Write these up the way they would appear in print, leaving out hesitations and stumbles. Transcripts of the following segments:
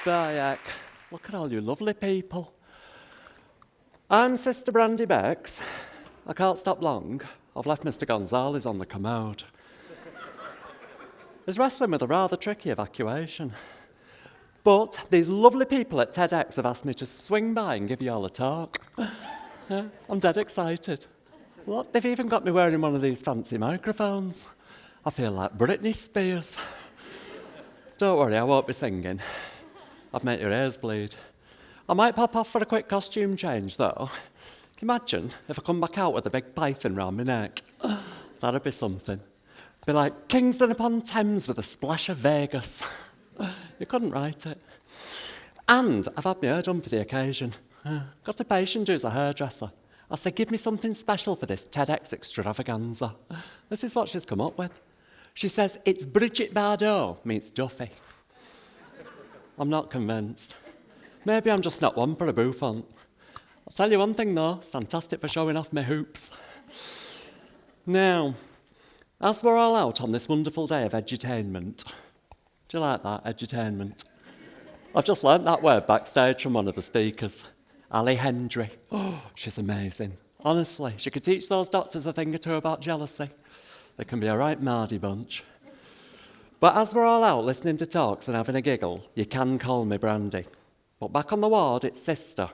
Bayek, look at all you lovely people. I'm Sister Brandy Bex. I can't stop long. I've left Mr. Gonzalez on the commode. He's wrestling with a rather tricky evacuation. But these lovely people at TEDx have asked me to swing by and give you all a talk. Yeah, I'm dead excited. Look, they've even got me wearing one of these fancy microphones. I feel like Britney Spears. Don't worry, I won't be singing. I'd make your ears bleed. I might pop off for a quick costume change, though. Can you imagine if I come back out with a big python round my neck? That'd be something. Be like Kingston-upon-Thames with a splash of Vegas. You couldn't write it. And I've had my hair done for the occasion. Got a patient who's a hairdresser. I said, give me something special for this TEDx extravaganza. This is what she's come up with. She says, it's Brigitte Bardot meets Duffy. I'm not convinced. Maybe I'm just not one for a bouffant. I'll tell you one thing, though. It's fantastic for showing off my hoops. Now, as we're all out on this wonderful day of edutainment, do you like that, edutainment? I've just learnt that word backstage from one of the speakers, Ali Hendry. Oh, she's amazing. Honestly, she could teach those doctors a thing or two about jealousy. They can be a right mardy bunch. But as we're all out listening to talks and having a giggle, you can call me Brandy. But back on the ward, it's Sister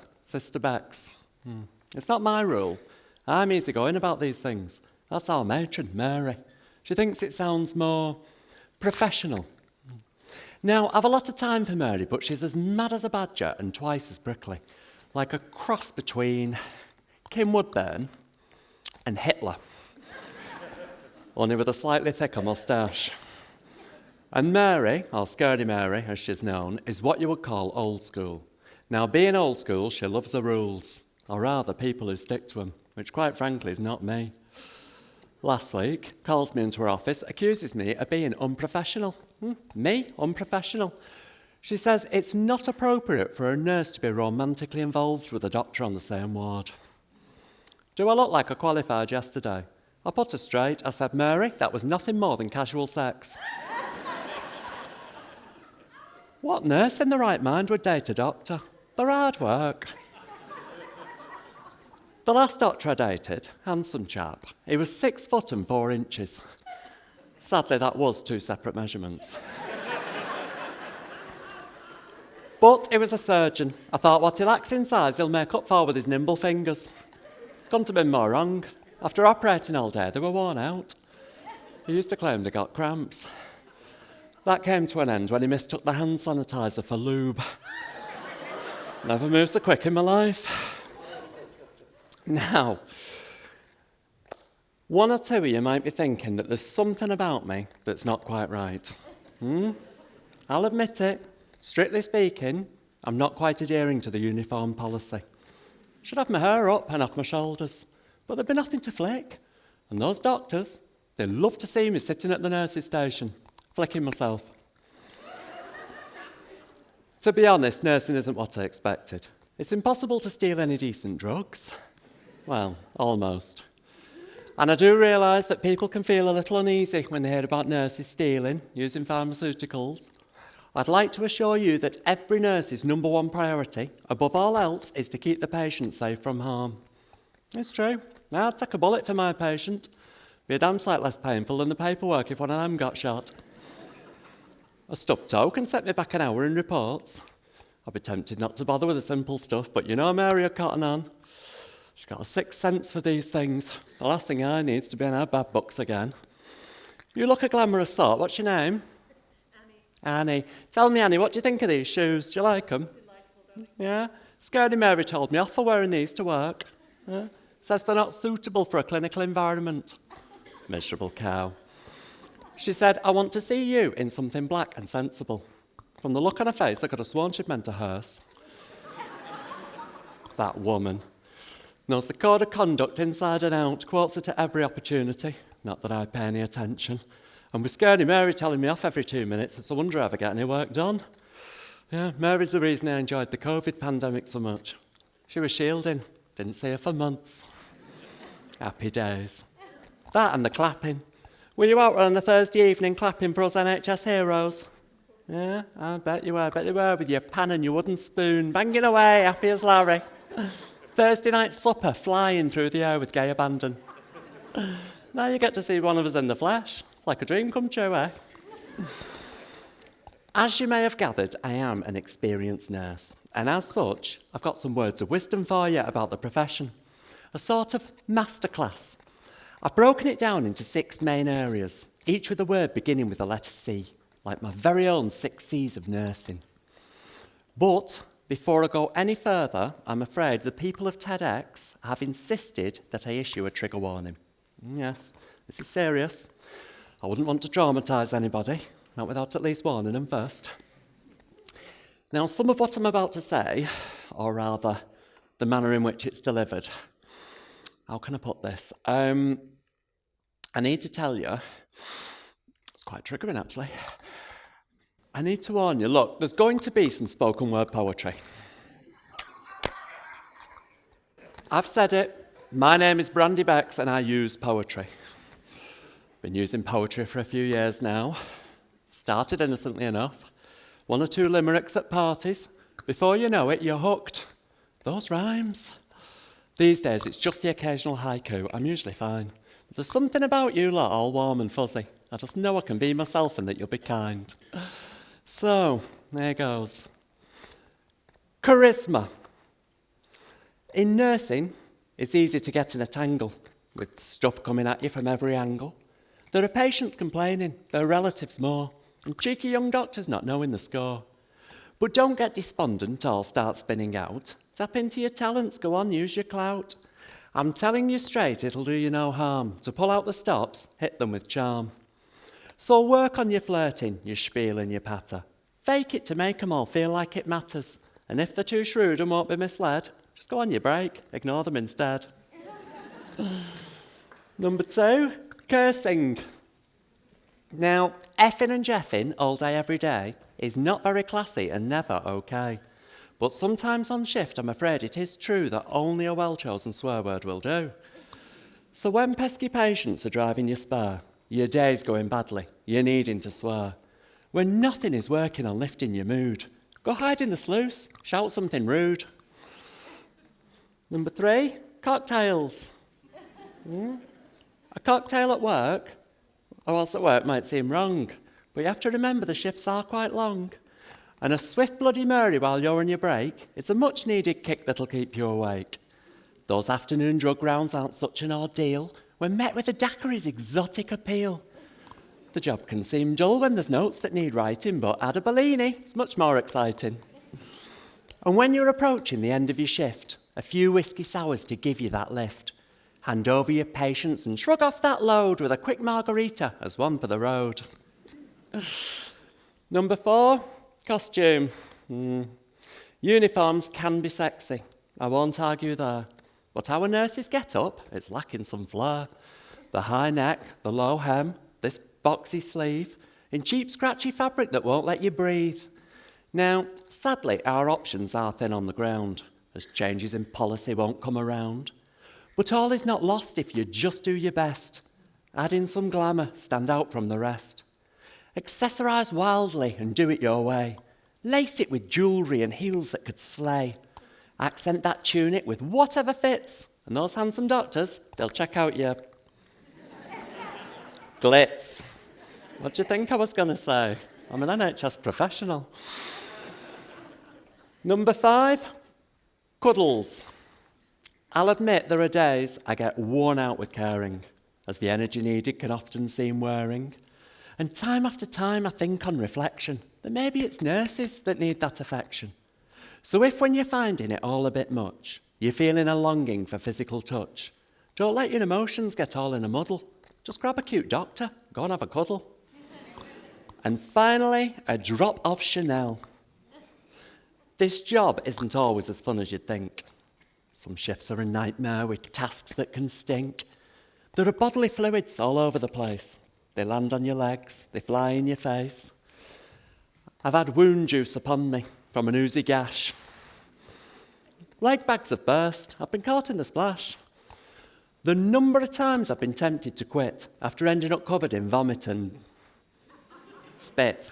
Bex. It's not my rule. I'm easygoing about these things. That's our matron, Mary. She thinks it sounds more professional. Now, I've a lot of time for Mary, but she's as mad as a badger and twice as prickly. Like a cross between Kim Woodburn and Hitler. Only with a slightly thicker moustache. And Mary, or Scaredy Mary, as she's known, is what you would call old school. Now, being old school, she loves the rules, or rather people who stick to them, which quite frankly is not me. Last week, calls me into her office, accuses me of being unprofessional. Me? Unprofessional? She says it's not appropriate for a nurse to be romantically involved with a doctor on the same ward. Do I look like I qualified yesterday? I put her straight. I said, Mary, that was nothing more than casual sex. What nurse in the right mind would date a doctor? They're hard work. The last doctor I dated, handsome chap, he was 6 foot and 4 inches. Sadly, that was 2 separate measurements. But he was a surgeon. I thought what he lacks in size, he'll make up for with his nimble fingers. Couldn't have been more wrong. After operating all day, they were worn out. He used to claim they got cramps. That came to an end when he mistook the hand sanitizer for lube. Never moved so quick in my life. Now, one or two of you might be thinking that there's something about me that's not quite right. I'll admit it. Strictly speaking, I'm not quite adhering to the uniform policy. Should have my hair up and off my shoulders, but there'd be nothing to flick. And those doctors, they love to see me sitting at the nurse's station, flicking myself. To be honest, nursing isn't what I expected. It's impossible to steal any decent drugs. Well, almost. And I do realise that people can feel a little uneasy when they hear about nurses stealing, using pharmaceuticals. I'd like to assure you that every nurse's number one priority, above all else, is to keep the patient safe from harm. It's true. I'd take a bullet for my patient. Be a damn sight less painful than the paperwork if one of them got shot. A stubbed toe can set me back an hour in reports. I'd be tempted not to bother with the simple stuff, but you know Mary will cotton on. She's got a sixth sense for these things. The last thing I need is to be in her bad books again. You look a glamorous sort. What's your name? Annie. Tell me, Annie, what do you think of these shoes? Do you like them? Yeah? Scaredy Mary told me off for wearing these to work. Yeah? Says they're not suitable for a clinical environment. Miserable cow. She said, I want to see you in something black and sensible. From the look on her face, I could have sworn she'd meant a hearse. That woman. Knows the code of conduct inside and out, quotes it at every opportunity. Not that I pay any attention. And with Scaredy Mary telling me off every 2 minutes, it's a wonder I ever get any work done. Yeah, Mary's the reason I enjoyed the COVID pandemic so much. She was shielding. Didn't see her for months. Happy days. That and the clapping. Were you out on a Thursday evening clapping for us NHS heroes? Yeah, I bet you were, with your pan and your wooden spoon, banging away, happy as Larry. Thursday night supper, flying through the air with gay abandon. Now you get to see one of us in the flesh, like a dream come true, eh? As you may have gathered, I am an experienced nurse, and as such, I've got some words of wisdom for you about the profession. A sort of masterclass. I've broken it down into 6 main areas, each with a word beginning with the letter C, like my very own 6 C's of nursing. But before I go any further, I'm afraid the people of TEDx have insisted that I issue a trigger warning. Yes, this is serious. I wouldn't want to traumatise anybody, not without at least warning them first. Now, some of what I'm about to say, or rather, the manner in which it's delivered, how can I put this? I need to tell you, it's quite triggering actually. I need to warn you, look, there's going to be some spoken word poetry. I've said it, my name is Brandy Bex and I use poetry. Been using poetry for a few years now. Started innocently enough. 1 or 2 limericks at parties. Before you know it, you're hooked. Those rhymes. These days, it's just the occasional haiku. I'm usually fine. But there's something about you lot all warm and fuzzy. I just know I can be myself and that you'll be kind. So, there goes. Charisma. In nursing, it's easy to get in a tangle with stuff coming at you from every angle. There are patients complaining, there are relatives more, and cheeky young doctors not knowing the score. But don't get despondent or start spinning out. Tap into your talents, go on, use your clout. I'm telling you straight, it'll do you no harm. To pull out the stops, hit them with charm. So work on your flirting, your spiel and your patter. Fake it to make them all feel like it matters. And if they're too shrewd and won't be misled, just go on your break, ignore them instead. Number 2, cursing. Now, effing and jeffing all day, every day is not very classy and never okay. But sometimes on shift, I'm afraid it is true that only a well-chosen swear word will do. So when pesky patients are driving your spur, your day's going badly, you're needing to swear, when nothing is working on lifting your mood, go hide in the sluice, shout something rude. Number 3, cocktails. A cocktail at work, or else at work might seem wrong, but you have to remember the shifts are quite long. And a swift Bloody Mary while you're on your break, it's a much-needed kick that'll keep you awake. Those afternoon drug rounds aren't such an ordeal when met with a daiquiri's exotic appeal. The job can seem dull when there's notes that need writing, but add a Bellini, it's much more exciting. And when you're approaching the end of your shift, a few whiskey sours to give you that lift. Hand over your patience and shrug off that load with a quick margarita as one for the road. Number 4, costume. Uniforms can be sexy, I won't argue there. But our nurses get up, it's lacking some flair. The high neck, the low hem, this boxy sleeve, in cheap scratchy fabric that won't let you breathe. Now, sadly, our options are thin on the ground, as changes in policy won't come around. But all is not lost if you just do your best. Add in some glamour, stand out from the rest. Accessorise wildly and do it your way. Lace it with jewellery and heels that could slay. Accent that tunic with whatever fits, and those handsome doctors, they'll check out your glitz. What do you think I was going to say? I'm an NHS professional. Number 5, cuddles. I'll admit there are days I get worn out with caring, as the energy needed can often seem wearing. And time after time I think on reflection that maybe it's nurses that need that affection. So if when you're finding it all a bit much, you're feeling a longing for physical touch, don't let your emotions get all in a muddle. Just grab a cute doctor, go and have a cuddle. And finally, a drop of Chanel. This job isn't always as fun as you'd think. Some shifts are a nightmare with tasks that can stink. There are bodily fluids all over the place. They land on your legs, they fly in your face. I've had wound juice upon me from an oozy gash. Leg bags have burst, I've been caught in the splash. The number of times I've been tempted to quit after ending up covered in vomit and spit.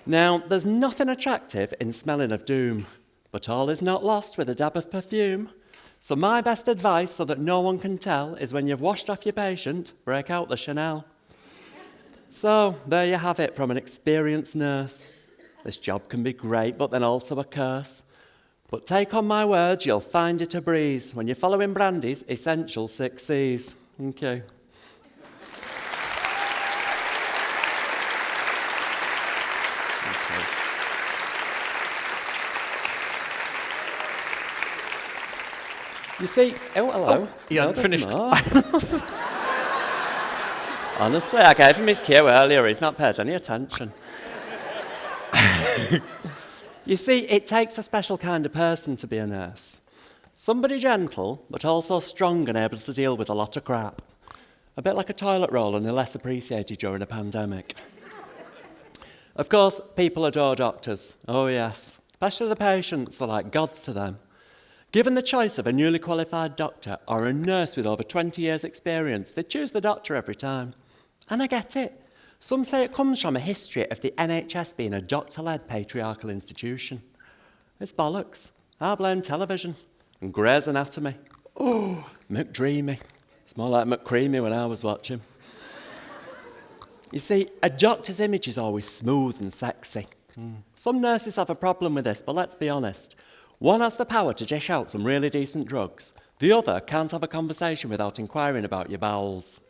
Now, there's nothing attractive in smelling of doom, but all is not lost with a dab of perfume. So my best advice, so that no one can tell, is when you've washed off your patient, break out the Chanel. So, there you have it from an experienced nurse. This job can be great, but then also a curse. But take on my words, you'll find it a breeze when you're following Brandy's essential 6 C's. Thank you. You see, oh, hello. You haven't finished. Honestly, I gave him his cue earlier. He's not paid any attention. You see, it takes a special kind of person to be a nurse. Somebody gentle, but also strong and able to deal with a lot of crap. A bit like a toilet roll, and less appreciated during a pandemic. Of course, people adore doctors. Oh yes, especially the patients. They're like gods to them. Given the choice of a newly qualified doctor or a nurse with over 20 years' experience, they choose the doctor every time. And I get it. Some say it comes from a history of the NHS being a doctor-led patriarchal institution. It's bollocks. I blame television and Grey's Anatomy. Oh, McDreamy. It's more like McCreamy when I was watching. You see, a doctor's image is always smooth and sexy. Some nurses have a problem with this, but let's be honest. One has the power to dish out some really decent drugs. The other can't have a conversation without inquiring about your bowels.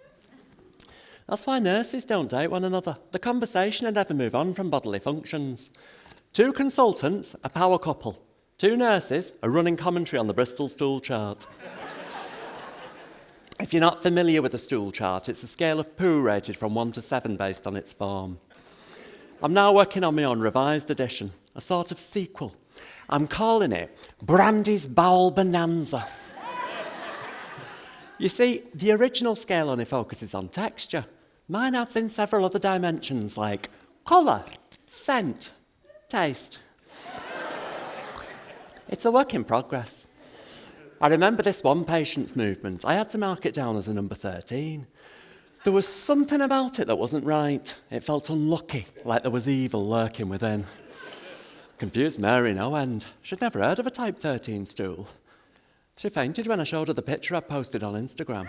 That's why nurses don't date one another. The conversation will never move on from bodily functions. 2 consultants, a power couple. 2 nurses, a running commentary on the Bristol stool chart. If you're not familiar with the stool chart, it's a scale of poo rated from 1 to 7 based on its form. I'm now working on my own revised edition, a sort of sequel. I'm calling it Brandy's Bowel Bonanza. You see, the original scale only focuses on texture. Mine adds in several other dimensions like colour, scent, taste. It's a work in progress. I remember this one patient's movement. I had to mark it down as a number 13. There was something about it that wasn't right. It felt unlucky, like there was evil lurking within. Confused Mary no end. She'd never heard of a type 13 stool. She fainted when I showed her the picture I posted on Instagram.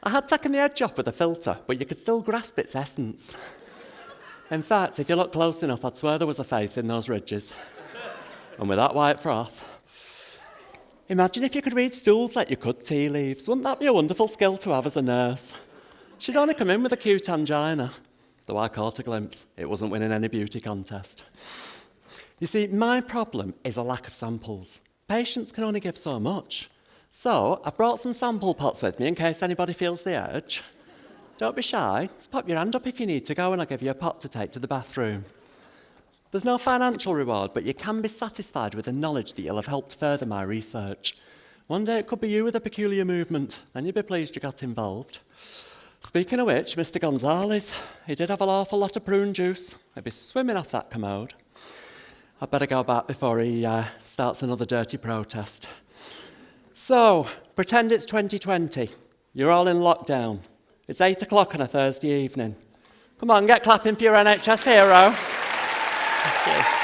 I had taken the edge off with a filter, but you could still grasp its essence. In fact, if you look close enough, I'd swear there was a face in those ridges. And with that white froth. Imagine if you could read stools like you could tea leaves. Wouldn't that be a wonderful skill to have as a nurse? She'd only come in with a cute angina. Though I caught a glimpse, it wasn't winning any beauty contest. You see, my problem is a lack of samples. Patients can only give so much. So, I've brought some sample pots with me in case anybody feels the urge. Don't be shy, just pop your hand up if you need to go and I'll give you a pot to take to the bathroom. There's no financial reward, but you can be satisfied with the knowledge that you'll have helped further my research. One day it could be you with a peculiar movement, then you'd be pleased you got involved. Speaking of which, Mr. Gonzalez, he did have an awful lot of prune juice. He'd be swimming off that commode. I'd better go back before he starts another dirty protest. So, pretend it's 2020. You're all in lockdown. It's 8 o'clock on a Thursday evening. Come on, get clapping for your NHS hero. Thank you.